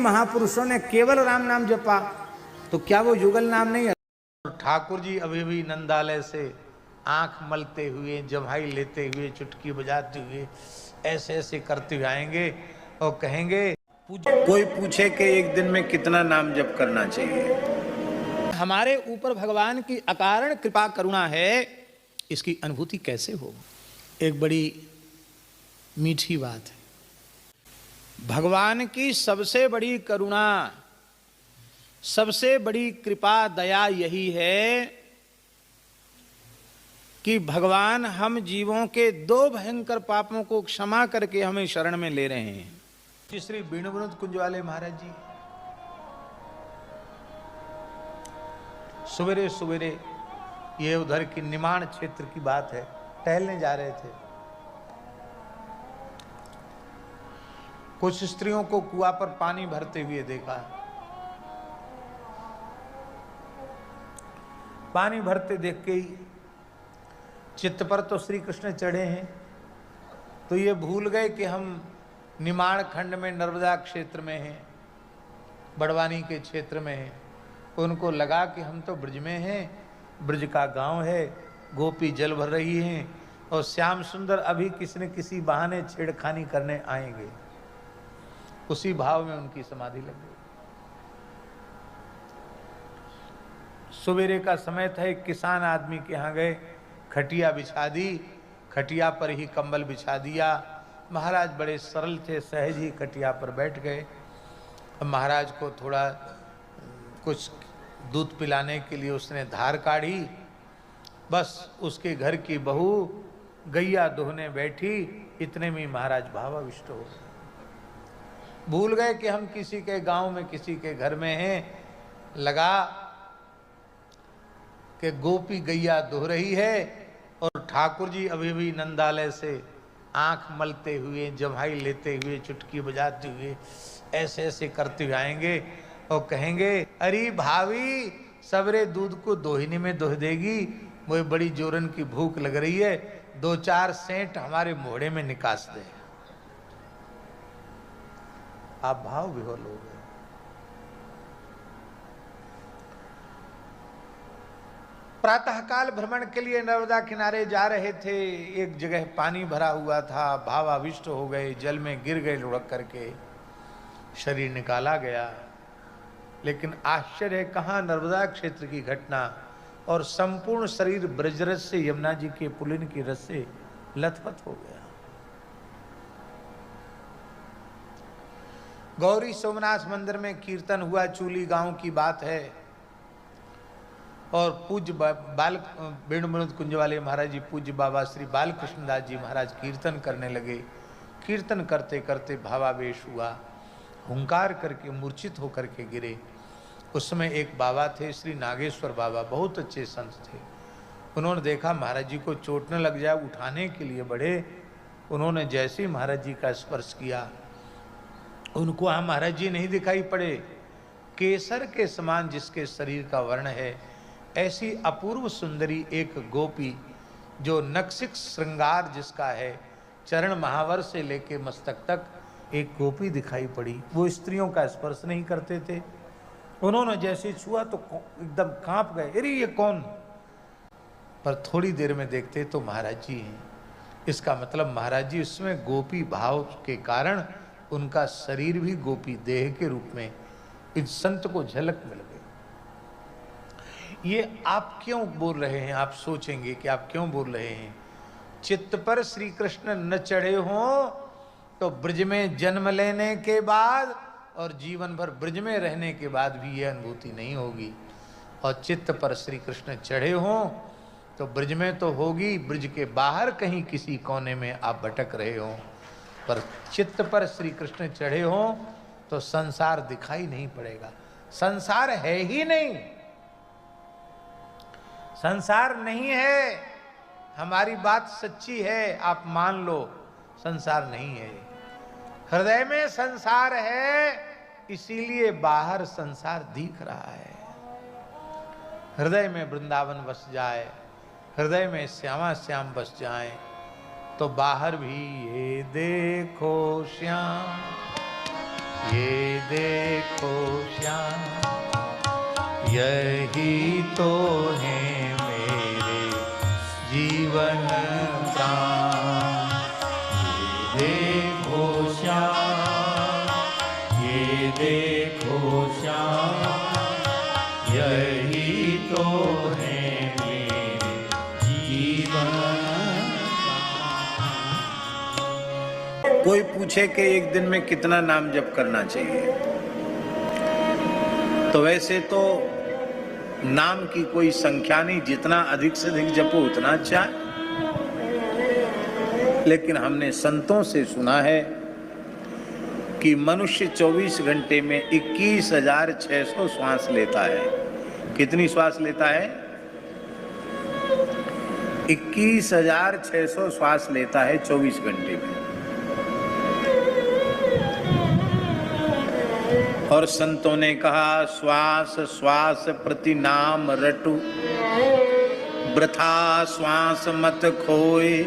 महापुरुषों ने केवल राम नाम जपा, तो क्या वो युगल नाम नहीं है? ठाकुर जी अभी भी नंदालय से आंख मलते हुए, जम्हाई लेते हुए, चुटकी बजाते हुए, ऐसे ऐसे करते हुए आएंगे और कहेंगे, कोई पूछे कि एक दिन में कितना नाम जप करना चाहिए? हमारे ऊपर भगवान की अकारण कृपा करुणा है, इसकी अनुभूति कैसे हो? एक बड़ी मीठी बात है। भगवान की सबसे बड़ी करुणा, सबसे बड़ी कृपा, दया यही है कि भगवान हम जीवों के दो भयंकर पापों को क्षमा करके हमें शरण में ले रहे हैं। श्री बीणुवनुत कुंज वाले महाराज जी सवेरे सवेरे, ये उधर की निमाण क्षेत्र की बात है, टहलने जा रहे थे। कुछ स्त्रियों को कुआं पर पानी भरते हुए देखा। पानी भरते देख के ही चित्त पर तो श्री कृष्ण चढ़े हैं, तो ये भूल गए कि हम निमाड़ खंड में नर्मदा क्षेत्र में हैं, बड़वानी के क्षेत्र में हैं। उनको लगा कि हम तो ब्रज में हैं, ब्रज का गांव है, गोपी जल भर रही हैं और श्याम सुंदर अभी किसी न किसी बहाने छेड़खानी करने आएंगे। उसी भाव में उनकी समाधि लग गई। सवेरे का समय था, एक किसान आदमी के यहाँ गए, खटिया बिछा दी, खटिया पर ही कंबल बिछा दिया। महाराज बड़े सरल थे, सहज ही खटिया पर बैठ गए। अब महाराज को थोड़ा कुछ दूध पिलाने के लिए उसने धार काढ़ी। बस उसके घर की बहू गैया दोहने बैठी, इतने में महाराज भावाविष्ट हो गए। भूल गए कि हम किसी के गांव में, किसी के घर में हैं। लगा कि गोपी गैया दोह रही है और ठाकुर जी अभी भी नंदालय से आंख मलते हुए, जम्हाई लेते हुए, चुटकी बजाते हुए, ऐसे ऐसे करते हुए आएंगे और कहेंगे, अरे भाभी सवेरे दूध को दोहिनी में दोह देगी, वो बड़ी जोरन की भूख लग रही है, 2-4 सेंट हमारे मोहड़े में निकास दे। आप भाव विह्वल हो गए। प्रातःकाल भ्रमण के लिए नर्मदा किनारे जा रहे थे। एक जगह पानी भरा हुआ था, भावाविष्ट हो गए, जल में गिर गए लुढ़क करके, शरीर निकाला गया। लेकिन आश्चर्य, कहाँ नर्मदा क्षेत्र की घटना, और संपूर्ण शरीर ब्रजरस से, यमुना जी के पुलिन की रस से लथपथ हो गया। गौरी सोमनाथ मंदिर में कीर्तन हुआ, चूली गांव की बात है, और पूज्य बीणुवनुत कुंज वाले महाराज जी, पूज्य बाबा श्री बालकृष्णदास जी महाराज कीर्तन करने लगे। कीर्तन करते करते भावावेश हुआ, हुंकार करके मूर्छित होकर के गिरे। उस समय एक बाबा थे, श्री नागेश्वर बाबा, बहुत अच्छे संत थे। उन्होंने देखा महाराज जी को चोट न लग जाए, उठाने के लिए बढ़े। उन्होंने जैसे ही महाराज जी का स्पर्श किया, उनको वहाँ महाराज जी नहीं दिखाई पड़े। केसर के समान जिसके शरीर का वर्ण है, ऐसी अपूर्व सुंदरी एक गोपी, जो नक्सिक श्रृंगार जिसका है, चरण महावर से लेके मस्तक तक एक गोपी दिखाई पड़ी। वो स्त्रियों का स्पर्श नहीं करते थे। उन्होंने जैसे छुआ तो एकदम कांप गए, अरे ये कौन? पर थोड़ी देर में देखते तो महाराज जी हैं। इसका मतलब महाराज जी उसमें गोपी भाव के कारण उनका शरीर भी गोपी देह के रूप में इस संत को झलक मिल गई। ये आप क्यों बोल रहे हैं? आप सोचेंगे कि आप क्यों बोल रहे हैं। चित्त पर श्री कृष्ण न चढ़े हों तो ब्रज में जन्म लेने के बाद और जीवन भर ब्रज में रहने के बाद भी ये अनुभूति नहीं होगी। और चित्त पर श्री कृष्ण चढ़े हों तो ब्रज में तो होगी, ब्रज के बाहर कहीं किसी कोने में आप भटक रहे हों, पर चित्त पर श्री कृष्ण चढ़े हों तो संसार दिखाई नहीं पड़ेगा। संसार है ही नहीं, संसार नहीं है। हमारी बात सच्ची है, आप मान लो, संसार नहीं है। हृदय में संसार है, इसीलिए बाहर संसार दिख रहा है। हृदय में वृंदावन बस जाए, हृदय में श्यामा श्याम बस जाए, तो बाहर भी ये देखो श्याम, ये देखो यही तो है मेरे जीवन प्राण। ये देखो श्याम, ये देखो श्याम, यही तो है मेरे जीवन। कोई पूछे कि एक दिन में कितना नाम जप करना चाहिए, तो वैसे तो नाम की कोई संख्या नहीं, जितना अधिक से अधिक जपो उतना अच्छा है। लेकिन हमने संतों से सुना है कि मनुष्य 24 घंटे में 21,600 श्वास लेता है। कितनी श्वास लेता है? 21,600 श्वास लेता है 24 घंटे में। और संतों ने कहा, श्वास श्वास प्रति नाम रटु, वृथा श्वास मत खोए,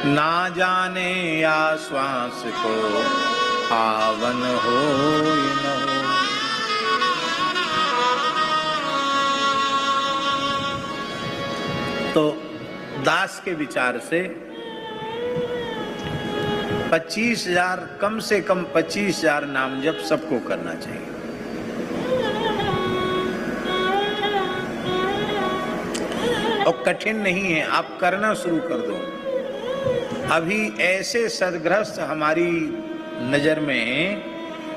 ना जाने या श्वास को आवन होय न होय। तो दास के विचार से 25,000, कम से कम 25,000 नाम जप सबको करना चाहिए। और कठिन नहीं है, आप करना शुरू कर दो। अभी ऐसे सदगृहस्थ हमारी नजर में हैं,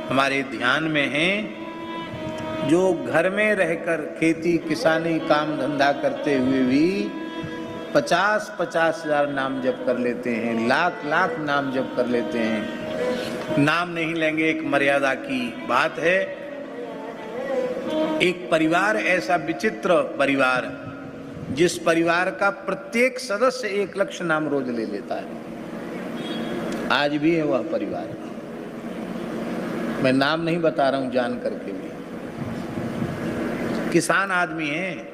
हमारे ध्यान में हैं, जो घर में रहकर खेती किसानी काम धंधा करते हुए भी 50,000 नाम जप कर लेते हैं, लाख नाम जप कर लेते हैं। नाम नहीं लेंगे, एक मर्यादा की बात है। एक परिवार, ऐसा विचित्र परिवार, जिस परिवार का प्रत्येक सदस्य 1 लाख नाम रोज ले लेता है। आज भी है वह परिवार। मैं नाम नहीं बता रहा हूं जान करके भी। किसान आदमी है,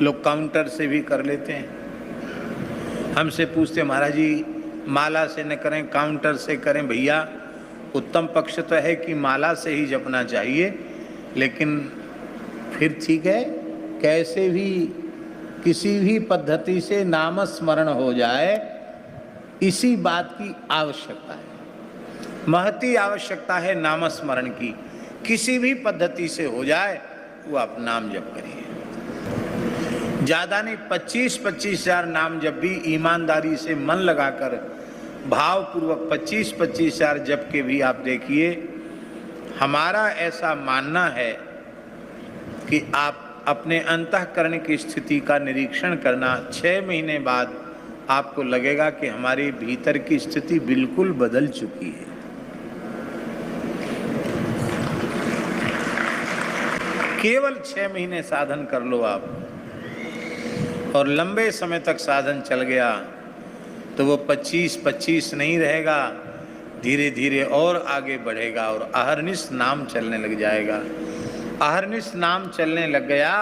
लोग काउंटर से भी कर लेते हैं। हमसे पूछते, महाराज जी माला से न करें काउंटर से करें? भैया उत्तम पक्ष तो है कि माला से ही जपना चाहिए, लेकिन फिर ठीक है, कैसे भी किसी भी पद्धति से नाम स्मरण हो जाए, इसी बात की आवश्यकता है। महती आवश्यकता है नाम स्मरण की। किसी भी पद्धति से हो जाए वो आप नाम जप करिए। ज्यादा नहीं, 25,000 नाम जप भी ईमानदारी से मन लगाकर भावपूर्वक 25,000 जप के भी आप देखिए। हमारा ऐसा मानना है कि आप अपने अंतःकरण की स्थिति का निरीक्षण करना, 6 महीने बाद आपको लगेगा कि हमारे भीतर की स्थिति बिल्कुल बदल चुकी है। केवल 6 महीने साधन कर लो आप, और लंबे समय तक साधन चल गया तो वो 25 नहीं रहेगा, धीरे धीरे और आगे बढ़ेगा और अहर्निश नाम चलने लग जाएगा। अहर्निश नाम चलने लग गया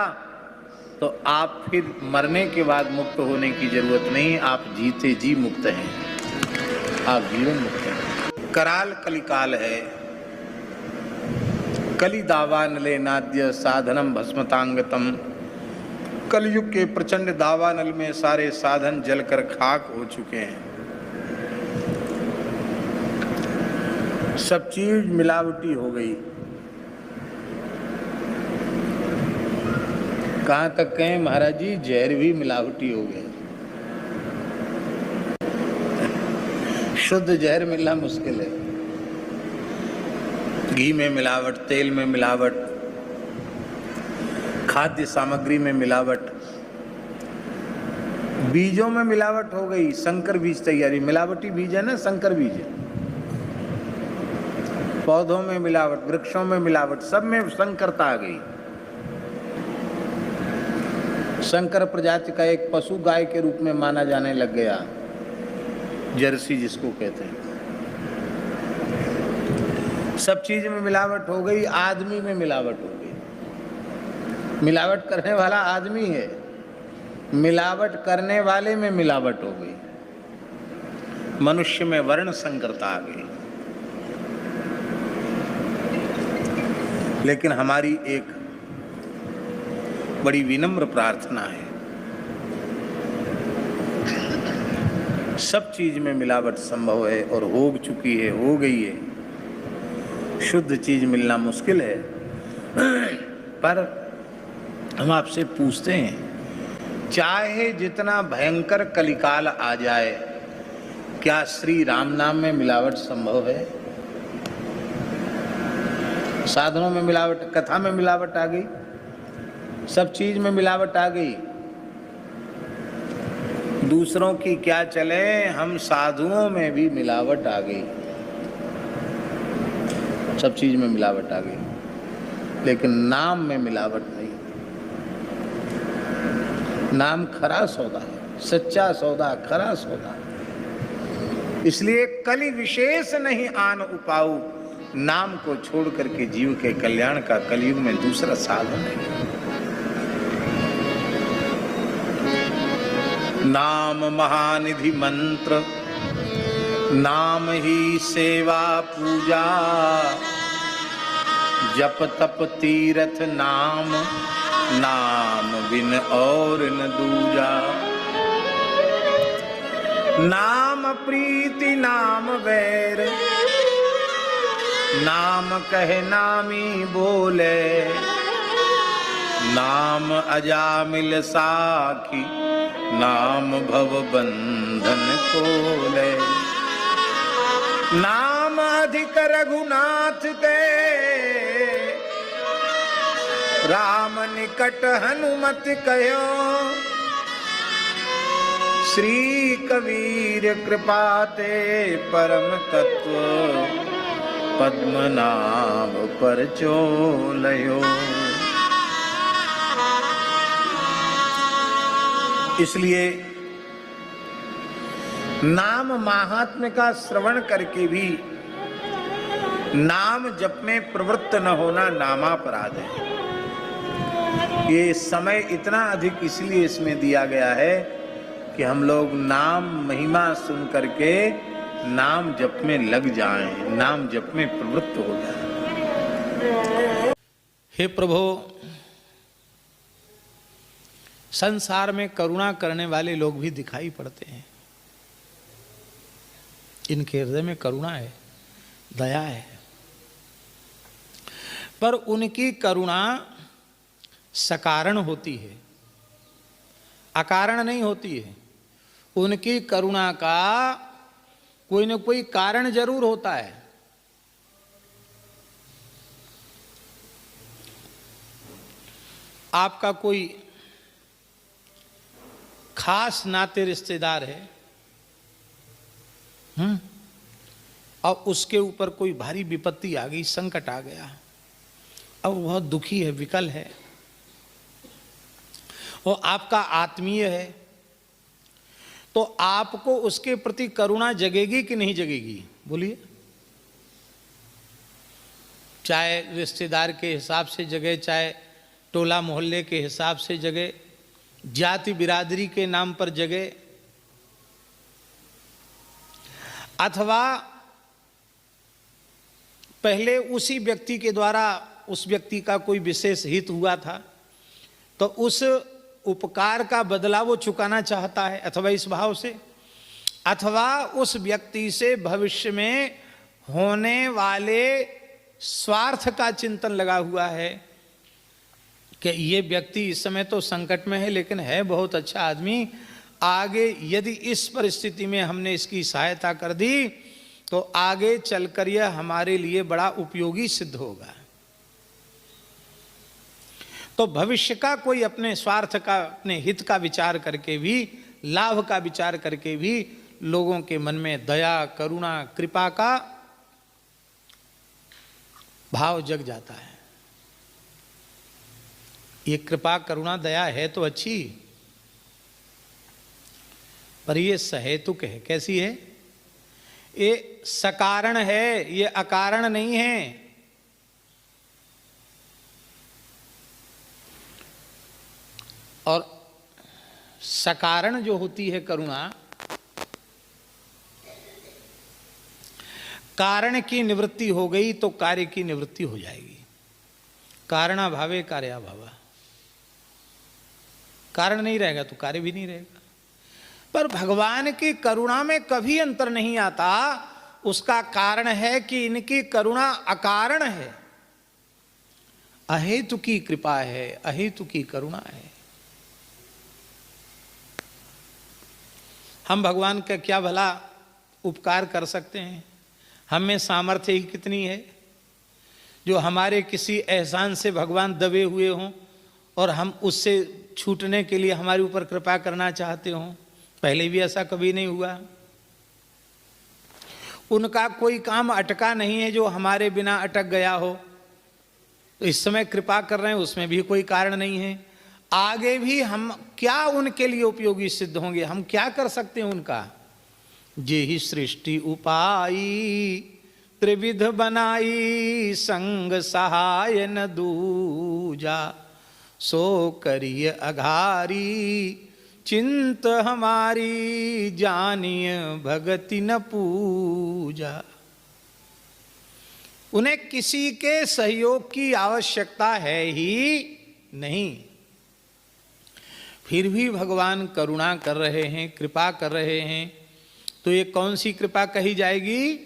तो आप फिर मरने के बाद मुक्त होने की जरूरत नहीं, आप जीते जी मुक्त हैं, आप जीवन मुक्त हैं। कराल कलिकाल है, कली दावानले नाद्य साधनम भस्मतांगतम। कलयुग के प्रचंड दावानल में सारे साधन जलकर खाक हो चुके हैं। सब चीज मिलावटी हो गई। कहां तक कहें महाराज जी, जहर भी मिलावटी हो गया। शुद्ध जहर मिलना मुश्किल है। घी में मिलावट, तेल में मिलावट, खाद्य सामग्री में मिलावट, बीजों में मिलावट हो गई। संकर बीज तैयारी, मिलावटी बीज है ना, संकर बीज। पौधों में मिलावट, वृक्षों में मिलावट, सब में संकरता आ गई। संकर प्रजाति का एक पशु गाय के रूप में माना जाने लग गया, जर्सी जिसको कहते हैं। सब चीज में मिलावट हो गई, आदमी में मिलावट हो गई। मिलावट करने वाला आदमी है, मिलावट करने वाले में मिलावट हो गई। मनुष्य में वर्ण संकरता आ गई। लेकिन हमारी एक बड़ी विनम्र प्रार्थना है, सब चीज में मिलावट संभव है और हो चुकी है, हो गई है। शुद्ध चीज मिलना मुश्किल है। पर हम आपसे पूछते हैं, चाहे जितना भयंकर कलिकाल आ जाए, क्या श्री राम नाम में मिलावट संभव है? साधनों में मिलावट, कथा में मिलावट आ गई, सब चीज में मिलावट आ गई। दूसरों की क्या चले, हम साधुओं में भी मिलावट आ गई, सब चीज में मिलावट आ गई, लेकिन नाम में मिलावट नहीं। नाम खरा सौदा है, सच्चा सौदा, खरा सौदा। इसलिए कलि विशेष नहीं आन उपाऊ, नाम को छोड़ करके जीव के कल्याण का कलयुग में दूसरा साधन है। नाम महानिधि मंत्र, नाम ही सेवा पूजा, जप तप तीरथ नाम, नाम बिन और न दूजा। नाम प्रीति नाम वैर, नाम कहे नामी बोले, नाम अजामिल साखी, नाम भव बंधन खोले। नाम अधिक रघुनाथ के, राम निकट हनुमत कहो, श्री कबीर कृपाते परम तत्व, पद्मनाभ पर चोलयो। इसलिए नाम महात्म्य का श्रवण करके भी नाम जप में प्रवृत्त न होना नामापराध है। ये समय इतना अधिक इसलिए इसमें दिया गया है कि हम लोग नाम महिमा सुन करके नाम जप में लग जाएं, नाम जप में प्रवृत्त हो जाएं। हे प्रभु, संसार में करुणा करने वाले लोग भी दिखाई पड़ते हैं। इनके हृदय में करुणा है, दया है, पर उनकी करुणा सकारण होती है, अकारण नहीं होती है। उनकी करुणा का कोई न कोई कारण जरूर होता है। आपका कोई खास नाते रिश्तेदार है, और उसके ऊपर कोई भारी विपत्ति आ गई, संकट आ गया, अब बहुत दुखी है, विकल है, और आपका आत्मीय है, तो आपको उसके प्रति करुणा जगेगी कि नहीं जगेगी? बोलिए। चाहे रिश्तेदार के हिसाब से जगे, चाहे टोला मोहल्ले के हिसाब से जगे, जाति बिरादरी के नाम पर जगे, अथवा पहले उसी व्यक्ति के द्वारा उस व्यक्ति का कोई विशेष हित हुआ था, तो उस उपकार का बदला वो चुकाना चाहता है, अथवा इस भाव से, अथवा उस व्यक्ति से भविष्य में होने वाले स्वार्थ का चिंतन लगा हुआ है कि ये व्यक्ति इस समय तो संकट में है, लेकिन है बहुत अच्छा आदमी, आगे यदि इस परिस्थिति में हमने इसकी सहायता कर दी तो आगे चलकर यह हमारे लिए बड़ा उपयोगी सिद्ध होगा। तो भविष्य का कोई अपने स्वार्थ का, अपने हित का विचार करके भी, लाभ का विचार करके भी लोगों के मन में दया, करुणा, कृपा का भाव जग जाता है। ये कृपा, करुणा, दया है तो अच्छी, पर ये सहेतुक है। कैसी है? ये सकारण है, ये अकारण नहीं है। और सकारण जो होती है करुणा, कारण की निवृत्ति हो गई तो कार्य की निवृत्ति हो जाएगी। कारणाभावे कार्याभावा, कारण नहीं रहेगा तो कार्य भी नहीं रहेगा। पर भगवान की करुणा में कभी अंतर नहीं आता। उसका कारण है कि इनकी करुणा अकारण है, अहेतु की कृपा है, अहेतु की करुणा है। हम भगवान का क्या भला उपकार कर सकते हैं? हम में सामर्थ्य ही कितनी है जो हमारे किसी एहसान से भगवान दबे हुए हों और हम उससे छूटने के लिए हमारे ऊपर कृपा करना चाहते हों। पहले भी ऐसा कभी नहीं हुआ। उनका कोई काम अटका नहीं है जो हमारे बिना अटक गया हो। तो इस समय कृपा कर रहे हैं, उसमें भी कोई कारण नहीं है। आगे भी हम क्या उनके लिए उपयोगी सिद्ध होंगे? हम क्या कर सकते हैं उनका? जेहि सृष्टि उपाई त्रिविध बनाई, संग सहाय न दूजा, सो करिय अघारी, चिंत हमारी, जानिय भगति न पूजा। उन्हें किसी के सहयोग की आवश्यकता है ही नहीं, फिर भी भगवान करुणा कर रहे हैं, कृपा कर रहे हैं। तो ये कौन सी कृपा कही जाएगी?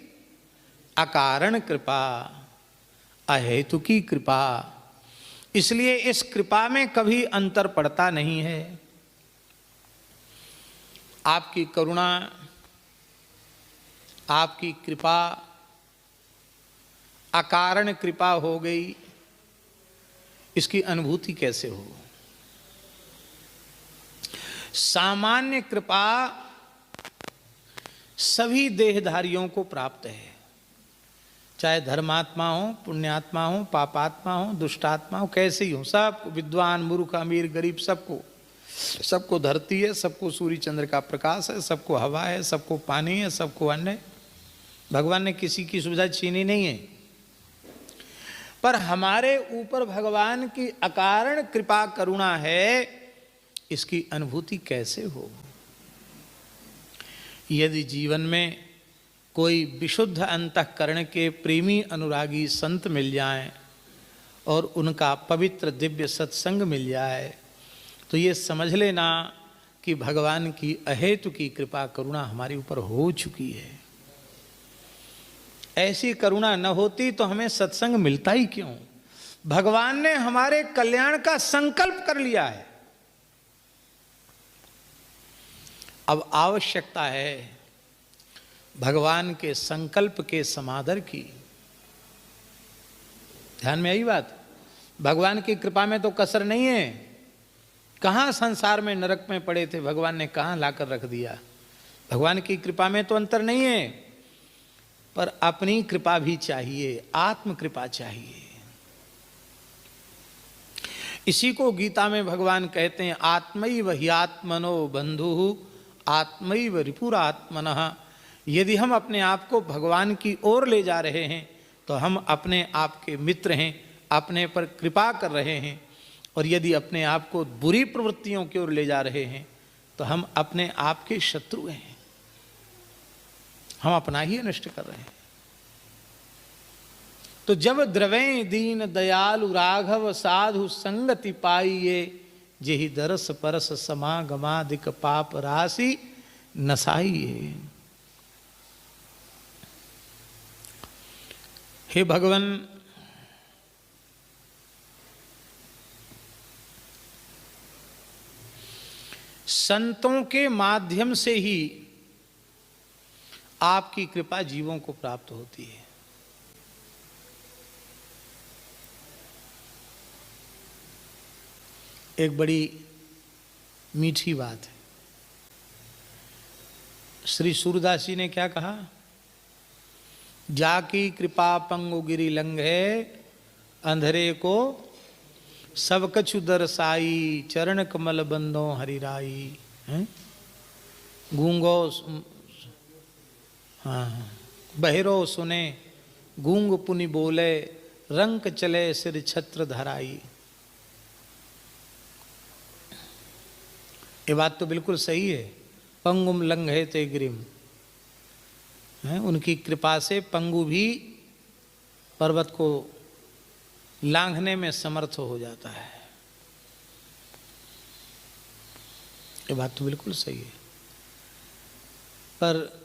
अकारण कृपा, अहेतु की कृपा। इसलिए इस कृपा में कभी अंतर पड़ता नहीं है। आपकी करुणा, आपकी कृपा अकारण कृपा हो गई, इसकी अनुभूति कैसे हो? सामान्य कृपा सभी देहधारियों को प्राप्त है, चाहे धर्मात्मा हो, पुण्यात्मा हो, पापात्मा हो, दुष्टात्मा हो, कैसे ही हो, सबको, विद्वान मूर्ख अमीर गरीब, सबको धरती है, सबको सूर्य चंद्र का प्रकाश है, सबको हवा है, सबको पानी है, सबको अन्न है। भगवान ने किसी की सुविधा छीनी नहीं है। पर हमारे ऊपर भगवान की अकारण कृपा करुणा है, इसकी अनुभूति कैसे हो? यदि जीवन में कोई विशुद्ध अंतःकरण के प्रेमी अनुरागी संत मिल जाएं और उनका पवित्र दिव्य सत्संग मिल जाए, तो ये समझ लेना कि भगवान की अहेतु की कृपा करुणा हमारे ऊपर हो चुकी है। ऐसी करुणा न होती तो हमें सत्संग मिलता ही क्यों? भगवान ने हमारे कल्याण का संकल्प कर लिया है। अब आवश्यकता है भगवान के संकल्प के समादर की। ध्यान में आई बात? भगवान की कृपा में तो कसर नहीं है। कहाँ संसार में नरक में पड़े थे, भगवान ने कहाँ लाकर रख दिया। भगवान की कृपा में तो अंतर नहीं है, पर अपनी कृपा भी चाहिए, आत्म कृपा चाहिए। इसी को गीता में भगवान कहते हैं, आत्मैव ह्यात्मनो बंधु आत्मैव रिपुरात्मनः। यदि हम अपने आप को भगवान की ओर ले जा रहे हैं तो हम अपने आप के मित्र हैं, अपने पर कृपा कर रहे हैं। और यदि अपने आप को बुरी प्रवृत्तियों की ओर ले जा रहे हैं तो हम अपने आप के शत्रु हैं, हम अपना ही अनिष्ट कर रहे हैं। तो जब द्रवें दीन दयालु राघव साधु संगति पाइये, जेहि दरस परस समागमादिक पाप राशि नसाइये। हे भगवान, संतों के माध्यम से ही आपकी कृपा जीवों को प्राप्त होती है। एक बड़ी मीठी बात है। श्री सूरदास जी ने क्या कहा? जाकी कृपा पंगु गिरि लंघे, अंधरे को सब कछु दरसाई, चरण कमल बंदो हरिराई। गूंगो, हाँ, बहिरो सुने, गूंग पुनि बोले, रंक चले सिर छत्र धराई। ये बात तो बिल्कुल सही है। पंगुम लंघे ते गिरिम, हैं, उनकी कृपा से पंगु भी पर्वत को लांघने में समर्थ हो जाता है। ये बात तो बिल्कुल सही है, पर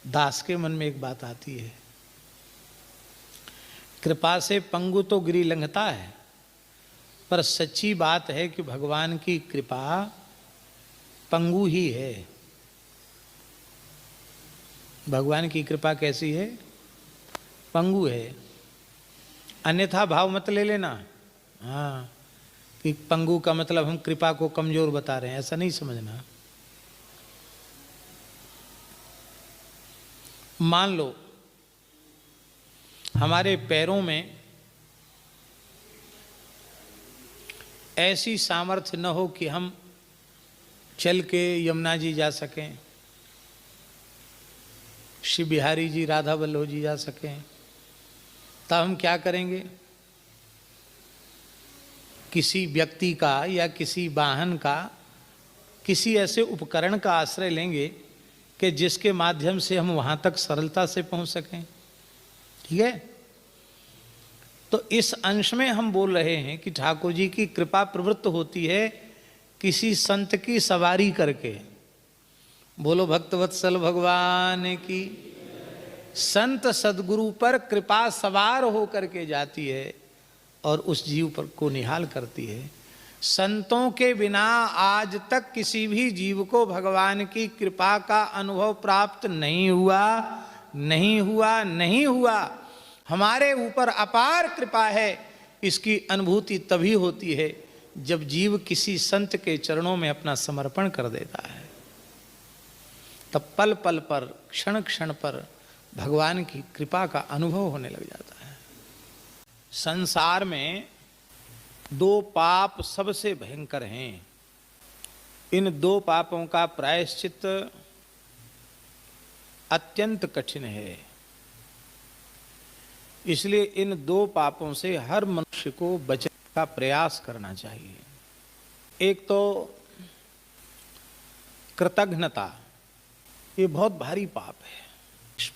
दास के मन में एक बात आती है, कृपा से पंगु तो गिरी लंघता है, पर सच्ची बात है कि भगवान की कृपा पंगु ही है। भगवान की कृपा कैसी है? पंगु है। अन्यथा भाव मत ले लेना, हाँ, कि पंगु का मतलब हम कृपा को कमजोर बता रहे हैं, ऐसा नहीं समझना। मान लो हमारे पैरों में ऐसी सामर्थ्य न हो कि हम चल के यमुना जी जा सकें, श्री बिहारी जी, राधा वल्लभ जी जा सकें, तब हम क्या करेंगे? किसी व्यक्ति का या किसी वाहन का, किसी ऐसे उपकरण का आश्रय लेंगे कि जिसके माध्यम से हम वहां तक सरलता से पहुंच सकें। ठीक है? तो इस अंश में हम बोल रहे हैं कि ठाकुर जी की कृपा प्रवृत्त होती है किसी संत की सवारी करके। बोलो भक्तवत्सल भगवान की। संत सदगुरु पर कृपा सवार होकर के जाती है और उस जीव पर को निहाल करती है। संतों के बिना आज तक किसी भी जीव को भगवान की कृपा का अनुभव प्राप्त नहीं हुआ, नहीं हुआ, नहीं हुआ। हमारे ऊपर अपार कृपा है, इसकी अनुभूति तभी होती है जब जीव किसी संत के चरणों में अपना समर्पण कर देता है। तब पल पल पर, क्षण क्षण पर भगवान की कृपा का अनुभव होने लग जाता है। संसार में दो पाप सबसे भयंकर हैं। इन दो पापों का प्रायश्चित अत्यंत कठिन है। इसलिए इन दो पापों से हर मनुष्य को बचने का प्रयास करना चाहिए। एक तो कृतघ्नता, ये बहुत भारी पाप है।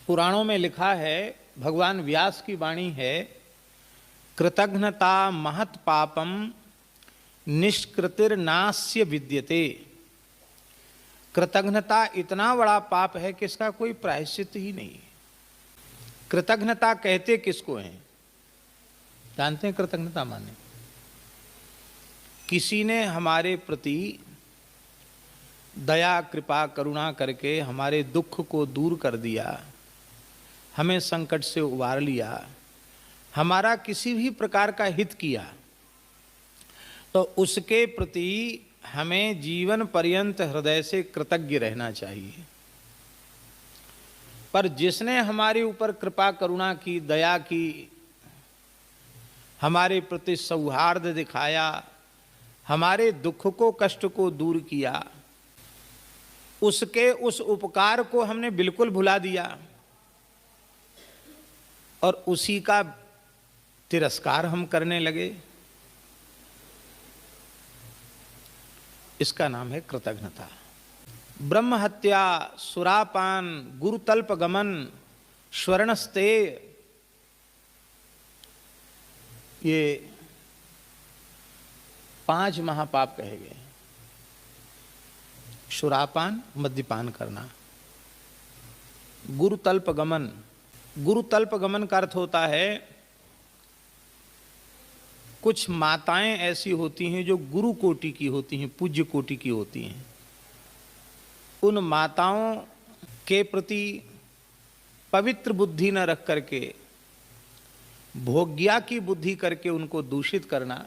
पुराणों में लिखा है, भगवान व्यास की वाणी है, कृतघ्नता महत् पापम निष्कृतिर्नास्य विद्यते। कृतघ्नता इतना बड़ा पाप है कि इसका कोई प्रायश्चित ही नहीं है। कृतघ्नता कहते किसको हैं? जानते हैं कृतघ्नता माने? किसी ने हमारे प्रति दया, कृपा, करुणा करके हमारे दुख को दूर कर दिया, हमें संकट से उबार लिया, हमारा किसी भी प्रकार का हित किया, तो उसके प्रति हमें जीवन पर्यंत हृदय से कृतज्ञ रहना चाहिए। पर जिसने हमारे ऊपर कृपा करुणा की, दया की, हमारे प्रति सौहार्द दिखाया, हमारे दुख को, कष्ट को दूर किया, उसके उस उपकार को हमने बिल्कुल भुला दिया और उसी का तिरस्कार हम करने लगे, इसका नाम है कृतघ्नता। ब्रह्म हत्या, सुरापान, गुरुतल्प गमन, स्वर्णस्ते, ये 5 महापाप कहे गए। सुरापान, मद्यपान करना, गुरुतल्प गमन। गुरुतल्प गमन का अर्थ होता है, कुछ माताएं ऐसी होती हैं जो गुरु कोटि की होती हैं, पूज्य कोटि की होती हैं। उन माताओं के प्रति पवित्र बुद्धि न रख करके भोग्या की बुद्धि करके उनको दूषित करना,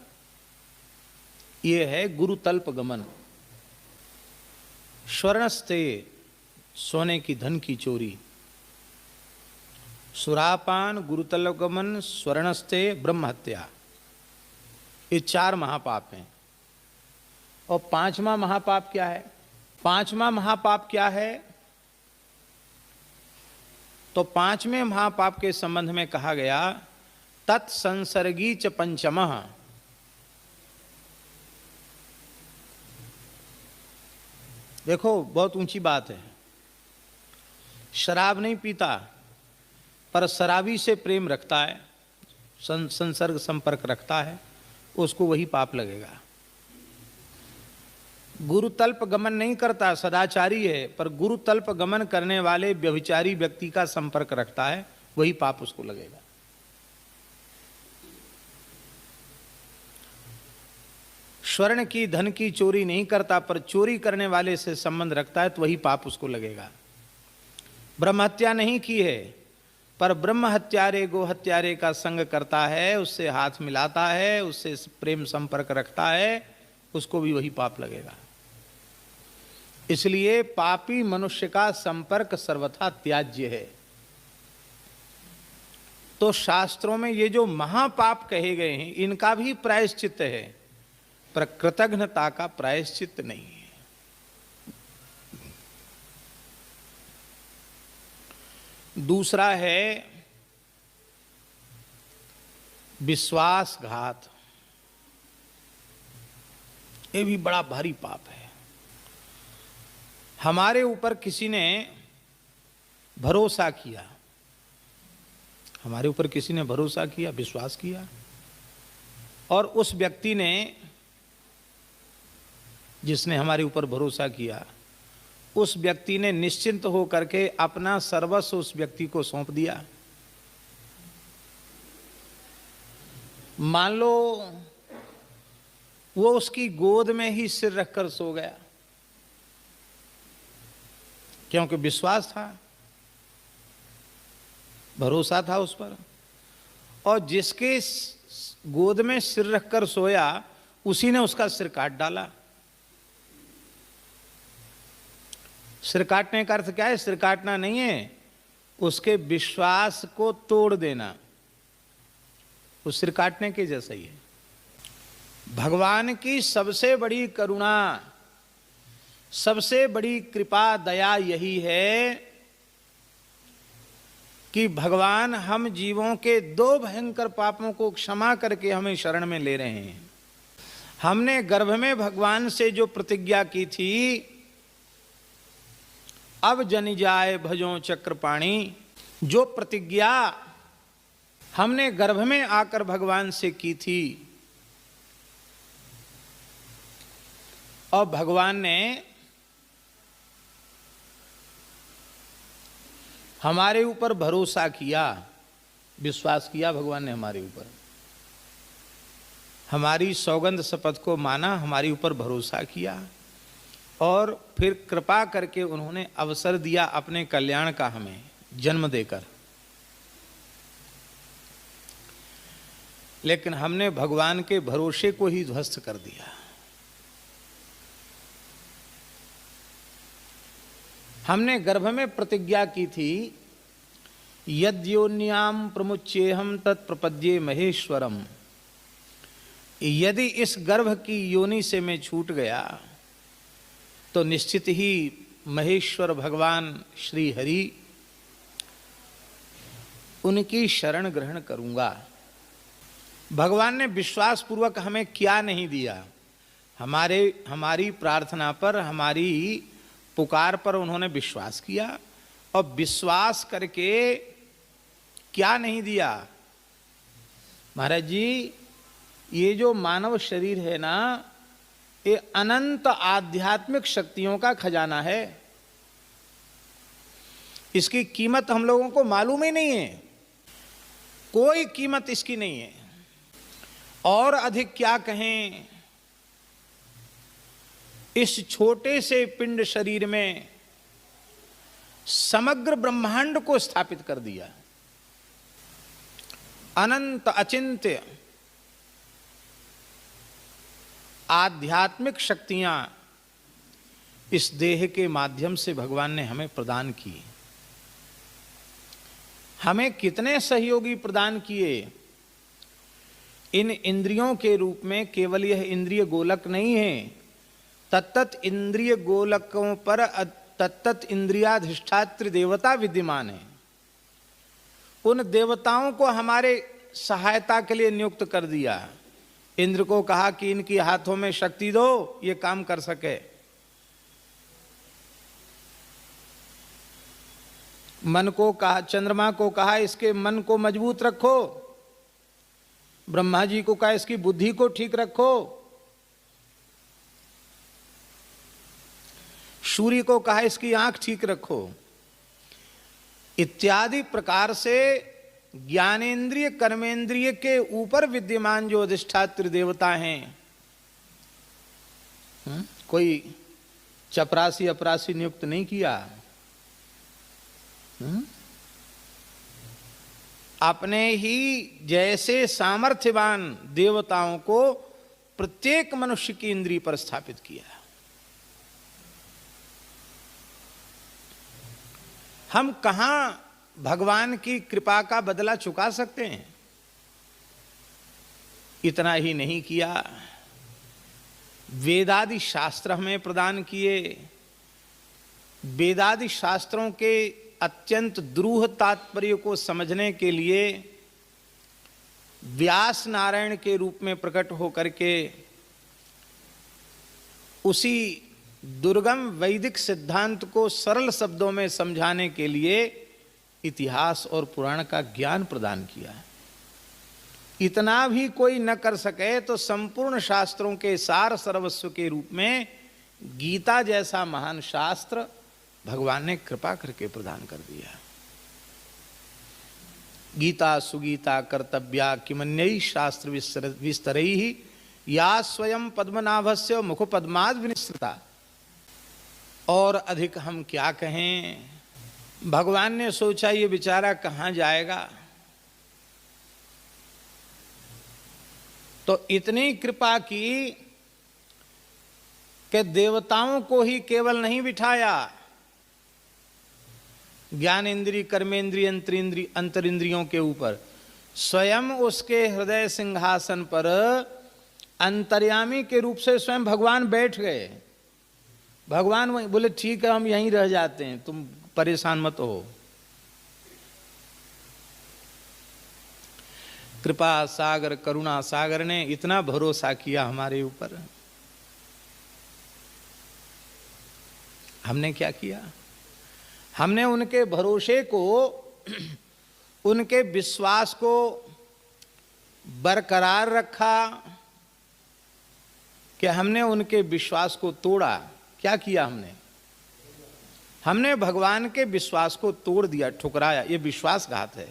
ये है गुरुतल्प गमन। स्वर्णस्ते, सोने की धन की चोरी। सुरापान, गुरुतल्प गमन, स्वर्णस्ते, ब्रह्म हत्या, ये 4 महापाप हैं। और 5वां महापाप क्या है? 5वां महापाप क्या है? तो 5वें महापाप के संबंध में कहा गया, तत्संसर्गी च पंचमः। देखो बहुत ऊंची बात है। शराब नहीं पीता पर शराबी से प्रेम रखता है, संसर्ग संपर्क रखता है, उसको वही पाप लगेगा। गुरु तल्प गमन नहीं करता, सदाचारी है, पर गुरु तल्प गमन करने वाले व्यभिचारी व्यक्ति का संपर्क रखता है, वही पाप उसको लगेगा। स्वर्ण की धन की चोरी नहीं करता पर चोरी करने वाले से संबंध रखता है तो वही पाप उसको लगेगा। ब्रह्म हत्या नहीं की है पर ब्रह्म हत्यारे गो हत्यारे का संग करता है, उससे हाथ मिलाता है, उससे प्रेम संपर्क रखता है, उसको भी वही पाप लगेगा। इसलिए पापी मनुष्य का संपर्क सर्वथा त्याज्य है। तो शास्त्रों में ये जो महापाप कहे गए हैं इनका भी प्रायश्चित है, पर कृतघ्नता का प्रायश्चित नहीं है। दूसरा है विश्वासघात। ये भी बड़ा भारी पाप है। हमारे ऊपर किसी ने भरोसा किया, हमारे ऊपर किसी ने भरोसा किया, विश्वास किया, और उस व्यक्ति ने, जिसने हमारे ऊपर भरोसा किया, उस व्यक्ति ने निश्चिंत हो करके अपना सर्वस्व उस व्यक्ति को सौंप दिया। मान लो वो उसकी गोद में ही सिर रखकर सो गया, क्योंकि विश्वास था, भरोसा था उस पर, और जिसके गोद में सिर रखकर सोया उसी ने उसका सिर काट डाला। सिर काटने का अर्थ क्या है? सिर काटना नहीं है, उसके विश्वास को तोड़ देना, उस सिर काटने के जैसा ही है। भगवान की सबसे बड़ी करुणा, सबसे बड़ी कृपा, दया यही है कि भगवान हम जीवों के दो भयंकर पापों को क्षमा करके हमें शरण में ले रहे हैं। हमने गर्भ में भगवान से जो प्रतिज्ञा की थी, अब जन जाए भजो चक्रपाणी, जो प्रतिज्ञा हमने गर्भ में आकर भगवान से की थी, और भगवान ने हमारे ऊपर भरोसा किया, विश्वास किया भगवान ने हमारे ऊपर, हमारी सौगंध शपथ को माना, हमारे ऊपर भरोसा किया, और फिर कृपा करके उन्होंने अवसर दिया अपने कल्याण का हमें जन्म देकर। लेकिन हमने भगवान के भरोसे को ही ध्वस्त कर दिया। हमने गर्भ में प्रतिज्ञा की थी, यद्योन्याम प्रमुच्येहम तत्प्रपद्ये महेश्वरम, यदि इस गर्भ की योनि से मैं छूट गया तो निश्चित ही महेश्वर भगवान श्री हरि, उनकी शरण ग्रहण करूंगा। भगवान ने विश्वास पूर्वक हमें क्या नहीं दिया, हमारी प्रार्थना पर, हमारी पुकार पर उन्होंने विश्वास किया, और विश्वास करके क्या नहीं दिया। महाराज जी, ये जो मानव शरीर है ना, ये अनंत आध्यात्मिक शक्तियों का खजाना है। इसकी कीमत हम लोगों को मालूम ही नहीं है, कोई कीमत इसकी नहीं है। और अधिक क्या कहें, इस छोटे से पिंड शरीर में समग्र ब्रह्मांड को स्थापित कर दिया। अनंत अचिंत्य आध्यात्मिक शक्तियां इस देह के माध्यम से भगवान ने हमें प्रदान की। हमें कितने सहयोगी प्रदान किए। इन इंद्रियों के रूप में केवल यह इंद्रिय गोलक नहीं है, तत्त इंद्रिय गोलकों पर तत्त इंद्रियाधिष्ठात्र देवता विद्यमान है। उन देवताओं को हमारे सहायता के लिए नियुक्त कर दिया। इंद्र को कहा कि इनकी हाथों में शक्ति दो, ये काम कर सके। मन को कहा, चंद्रमा को कहा इसके मन को मजबूत रखो, ब्रह्मा जी को कहा इसकी बुद्धि को ठीक रखो, सूर्य को कहा इसकी आंख ठीक रखो, इत्यादि प्रकार से ज्ञानेन्द्रिय कर्मेंद्रिय के ऊपर विद्यमान जो अधिष्ठात्र देवता हैं, कोई चपरासी अपरासी नियुक्त नहीं किया, अपने ही जैसे सामर्थ्यवान देवताओं को प्रत्येक मनुष्य की इंद्रिय पर स्थापित किया। हम कहां भगवान की कृपा का बदला चुका सकते हैं? इतना ही नहीं किया, वेदादि शास्त्र हमें प्रदान किए, वेदादि शास्त्रों के अत्यंत द्रूह तात्पर्य को समझने के लिए व्यास नारायण के रूप में प्रकट होकर के उसी दुर्गम वैदिक सिद्धांत को सरल शब्दों में समझाने के लिए इतिहास और पुराण का ज्ञान प्रदान किया है। इतना भी कोई न कर सके तो संपूर्ण शास्त्रों के सार सर्वस्व के रूप में गीता जैसा महान शास्त्र भगवान ने कृपा करके प्रदान कर दिया। गीता सुगीता कर्तव्या किमन्यैः शास्त्र विस्तरैः या स्वयं पद्मनाभस्य मुख पद्माद् विनिसृता। और अधिक हम क्या कहें? भगवान ने सोचा ये बेचारा कहाँ जाएगा, तो इतनी कृपा की कि देवताओं को ही केवल नहीं बिठाया, ज्ञान इंद्रिय कर्मेंद्रिय अंतरिंद्रियों के ऊपर स्वयं उसके हृदय सिंहासन पर अंतर्यामी के रूप से स्वयं भगवान बैठ गए। भगवान बोले ठीक है हम यहीं रह जाते हैं, तुम परेशान मत हो। कृपा सागर करुणा सागर ने इतना भरोसा किया हमारे ऊपर। हमने क्या किया? हमने उनके भरोसे को, उनके विश्वास को बरकरार रखा कि हमने उनके विश्वास को तोड़ा? क्या किया हमने? हमने भगवान के विश्वास को तोड़ दिया, ठुकराया। ये विश्वासघात है।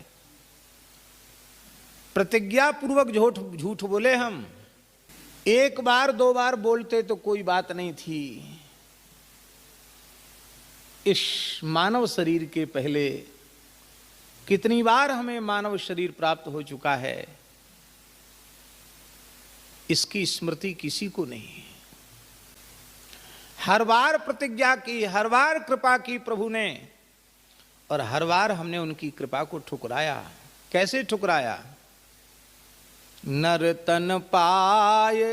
प्रतिज्ञा पूर्वक झूठ बोले हम। एक बार दो बार बोलते तो कोई बात नहीं थी। इस मानव शरीर के पहले कितनी बार हमें मानव शरीर प्राप्त हो चुका है, इसकी स्मृति किसी को नहीं। हर बार प्रतिज्ञा की, हर बार कृपा की प्रभु ने, और हर बार हमने उनकी कृपा को ठुकराया। कैसे ठुकराया? नर तन पाय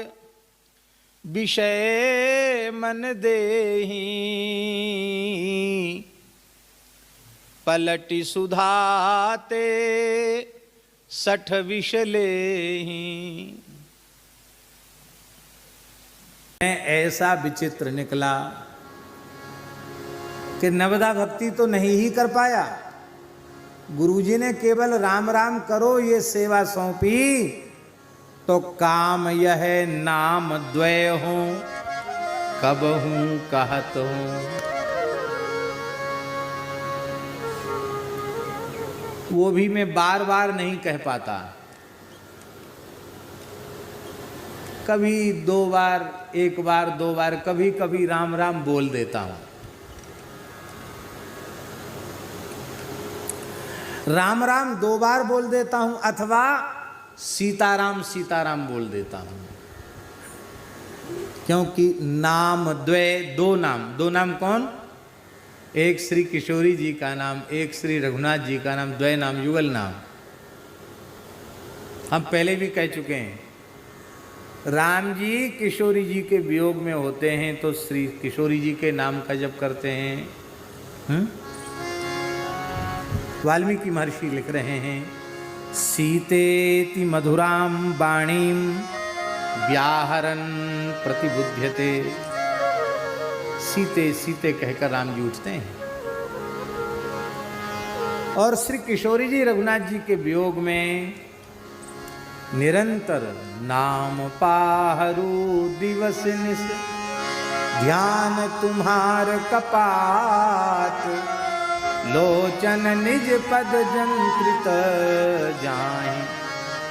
विषय मन देहि, पलटि सुधाते सठ विष लेहि। ऐसा विचित्र निकला कि नवदा भक्ति तो नहीं ही कर पाया। गुरुजी ने केवल राम राम करो ये सेवा सौंपी, तो काम यह नाम द्वय हूं कब हूं कहत हूं। वो भी मैं बार बार नहीं कह पाता, कभी दो बार, एक बार दो बार, कभी कभी राम राम बोल देता हूं। राम राम दो बार बोल देता हूं, अथवा सीताराम सीताराम बोल देता हूं। क्योंकि नाम द्वय, दो नाम कौन? एक श्री किशोरी जी का नाम, एक श्री रघुनाथ जी का नाम, द्वय नाम युगल नाम। हम पहले भी कह चुके हैं, राम जी किशोरी जी के वियोग में होते हैं तो श्री किशोरी जी के नाम का जप करते हैं। वाल्मीकि महर्षि लिख रहे हैं, सीतेति मधुराम वाणीम व्याहरन प्रतिबुध्यते। सीते सीते कहकर राम जी उठते हैं। और श्री किशोरी जी रघुनाथ जी के वियोग में निरंतर नाम पाहरू दिवस निस, ध्यान तुम्हार कपाट, लोचन निज पद जंत्रित, जाहि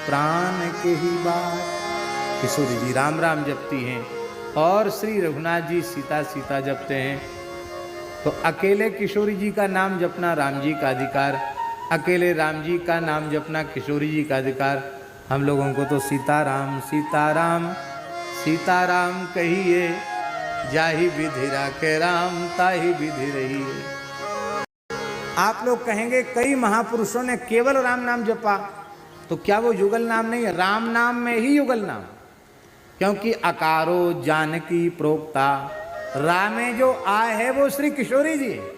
प्राण के ही बात। किशोरी जी राम राम जपती हैं और श्री रघुनाथ जी सीता सीता जपते हैं। तो अकेले किशोरी जी का नाम जपना राम जी का अधिकार, अकेले राम जी का नाम जपना किशोरी जी का अधिकार। हम लोगों को तो सीताराम सीताराम सीताराम कहिए, जाहि विधि राखे राम ताहि विधि रहिए। आप लोग कहेंगे कई महापुरुषों ने केवल राम नाम जपा, तो क्या वो युगल नाम नहीं है? राम नाम में ही युगल नाम, क्योंकि अकारो जानकी प्रोक्ता, रामे जो आए है वो श्री किशोरी जी है,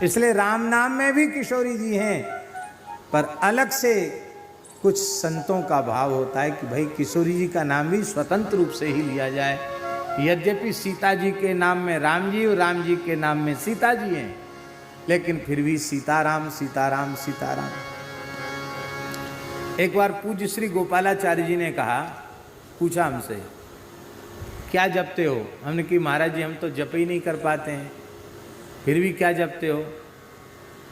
इसलिए राम नाम में भी किशोरी जी हैं। पर अलग से कुछ संतों का भाव होता है कि भाई किशोरी जी का नाम भी स्वतंत्र रूप से ही लिया जाए। यद्यपि सीता जी के नाम में राम जी और राम जी के नाम में सीता जी हैं, लेकिन फिर भी सीताराम सीताराम सीताराम। एक बार पूज्य श्री गोपालाचार्य जी ने कहा, पूछा हमसे क्या जपते हो? हमने कि महाराज जी हम तो जप ही नहीं कर पाते हैं, फिर भी क्या जपते हो?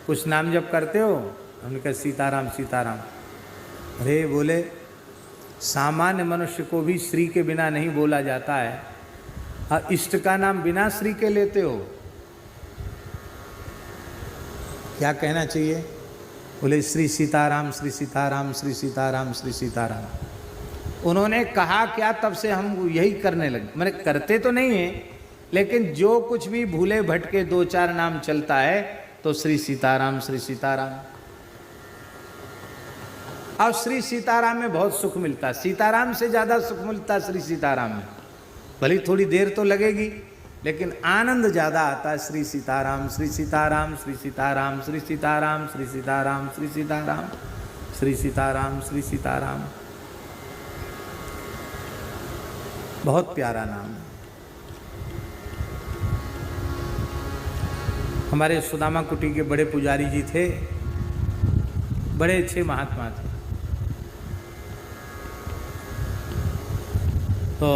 कुछ नाम जप करते हो? हमने कहा सीताराम सीताराम। अरे बोले सामान्य मनुष्य को भी श्री के बिना नहीं बोला जाता है, और इष्ट का नाम बिना श्री के लेते हो, क्या कहना चाहिए? बोले श्री सीताराम श्री सीताराम श्री सीताराम श्री सीताराम। उन्होंने कहा क्या, तब से हम यही करने लगे। मैंने करते तो नहीं है, लेकिन जो कुछ भी भूले भटके दो चार नाम चलता है तो श्री सीताराम श्री सीताराम। अब श्री सीताराम में बहुत सुख मिलता, सीताराम से ज्यादा सुख मिलता श्री सीताराम में। भले थोड़ी देर तो लगेगी, लेकिन आनंद ज्यादा आता है। श्री सीताराम श्री सीताराम श्री सीताराम श्री सीताराम श्री सीताराम श्री सीताराम श्री सीताराम श्री सीताराम। बहुत प्यारा नाम है। हमारे सुदामा कुटी के बड़े पुजारी जी थे, बड़े अच्छे महात्मा थे। तो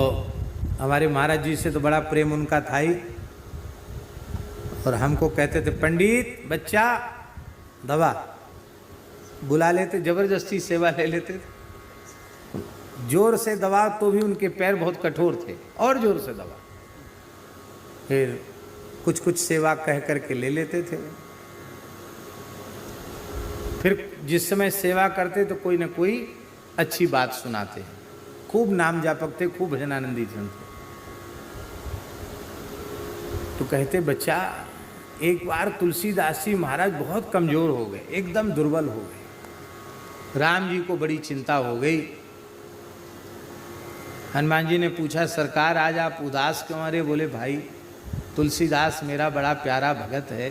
हमारे महाराज जी से तो बड़ा प्रेम उनका था ही, और हमको कहते थे पंडित बच्चा दवा, बुला लेते, जबरदस्ती सेवा ले लेते थे। जोर से दवा तो भी उनके पैर बहुत कठोर थे, और जोर से दवा, फिर कुछ कुछ सेवा कह करके ले लेते थे। फिर जिस समय सेवा करते तो कोई ना कोई अच्छी बात सुनाते। खूब नाम जापक थे, खूब भजनानंदी थे उनके। तो कहते बच्चा, एक बार तुलसीदास जी महाराज बहुत कमजोर हो गए, एकदम दुर्बल हो गए। राम जी को बड़ी चिंता हो गई। हनुमान जी ने पूछा सरकार आज आप उदास क्यों आ रहे? बोले भाई तुलसीदास मेरा बड़ा प्यारा भगत है,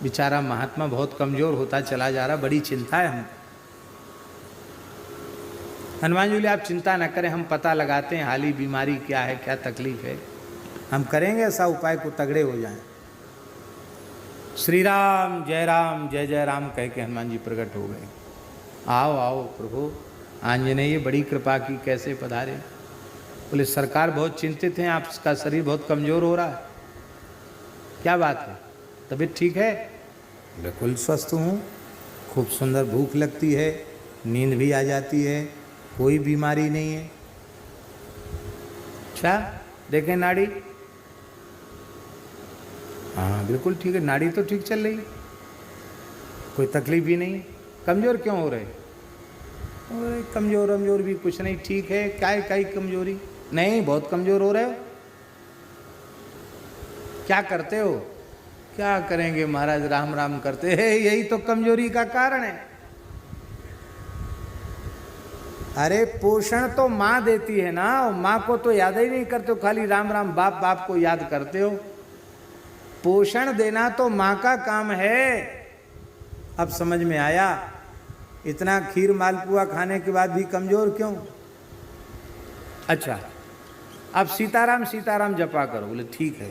बेचारा महात्मा बहुत कमजोर होता चला जा रहा, बड़ी चिंता है हमको। हनुमान जी बोले आप चिंता न करें, हम पता लगाते हैं हाली बीमारी क्या है, क्या तकलीफ है, हम करेंगे ऐसा उपाय को तगड़े हो जाएं। श्री राम जय जय राम कह के हनुमान जी प्रकट हो गए। आओ आओ प्रभु, आंजनेय बड़ी कृपा की, कैसे पधारे? बोले सरकार बहुत चिंतित हैं, आपका शरीर बहुत कमजोर हो रहा है, क्या बात है, तबीयत ठीक है? बिल्कुल स्वस्थ हूँ, खूब सुंदर भूख लगती है, नींद भी आ जाती है, कोई बीमारी नहीं है। अच्छा देखें नाड़ी, हाँ बिल्कुल ठीक है, नाड़ी तो ठीक चल रही, कोई तकलीफ भी नहीं। कमज़ोर क्यों हो रहे? अरे कमज़ोर वमजोर भी कुछ नहीं, ठीक है, क्या कमजोरी नहीं, बहुत कमज़ोर हो रहे हो। क्या करते हो? क्या करेंगे महाराज, राम राम करते हैं, यही तो कमजोरी का कारण है। अरे पोषण तो माँ देती है ना, माँ को तो याद ही नहीं करते हो, खाली राम राम बाप बाप को याद करते हो। पोषण देना तो माँ का काम है। अब समझ में आया, इतना खीर मालपुआ खाने के बाद भी कमजोर क्यों? अच्छा अब सीताराम सीताराम जपा करो। बोले ठीक है।